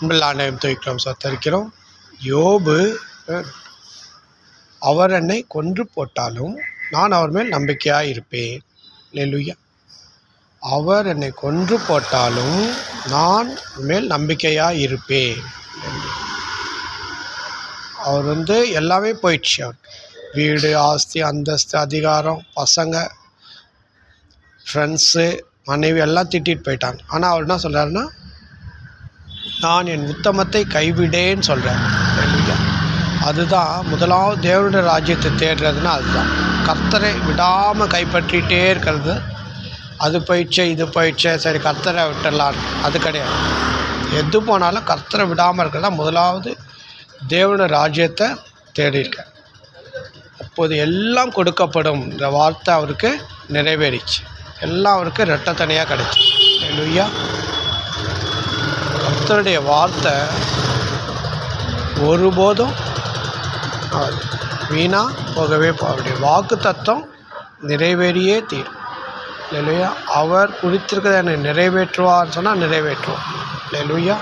ஆண்டவரை துதிக்கிறோம், சத்தரிக்கிறோம். யோபு அவர் என்னை கொன்று போட்டாலும் நான் அவர் மேல் நம்பிக்கையாக இருப்பேன். அல்லேலூயா. அவர் என்னை கொன்று போட்டாலும் நான் மேல் நம்பிக்கையாக இருப்பேன். அவர் எல்லாமே போயிடுச்சு. அவர் வீடு, ஆஸ்தி, அந்தஸ்து, அதிகாரம், பசங்க, ஃப்ரெண்ட்ஸு, மனைவி எல்லாம் திட்டிகிட்டு போயிட்டாங்க. ஆனால் அவர் என்ன சொல்கிறாருன்னா, நான் என் உத்தமத்தை கைவிடேன்னு சொல்கிறேன். அதுதான் முதலாவது தேவனுடைய ராஜ்யத்தை தேடுறதுன்னா அதுதான். கர்த்தரை விடாமல் கைப்பற்றிகிட்டே இருக்கிறது. அது போயிடுச்சே, இது போயிடுச்சே, சரி கர்த்தரை விட்டுடலாம், அது கிடையாது. எது போனாலும் கர்த்தரை விடாமல் இருக்கிறதா முதலாவது தேவனுடைய ராஜ்யத்தை தேடியிருக்க. அப்போது எல்லாம் கொடுக்கப்படும் இந்த வார்த்தை அவருக்கு நிறைவேறிச்சு. எல்லாம் அவருக்கு இரட்டத்தனையாக கிடைச்சி. அல்லேலூயா. கர்த்தருடைய வார்த்தை ஒருபோதும் வீணாக போகவே அவருடைய வாக்கு தத்துவம் நிறைவேறியே தீரும். அல்லேலூயா. அவர் குறித்திருக்கிறத என்னை நிறைவேற்றுவார்னு சொன்னால் நிறைவேற்றுவார். அல்லேலூயா.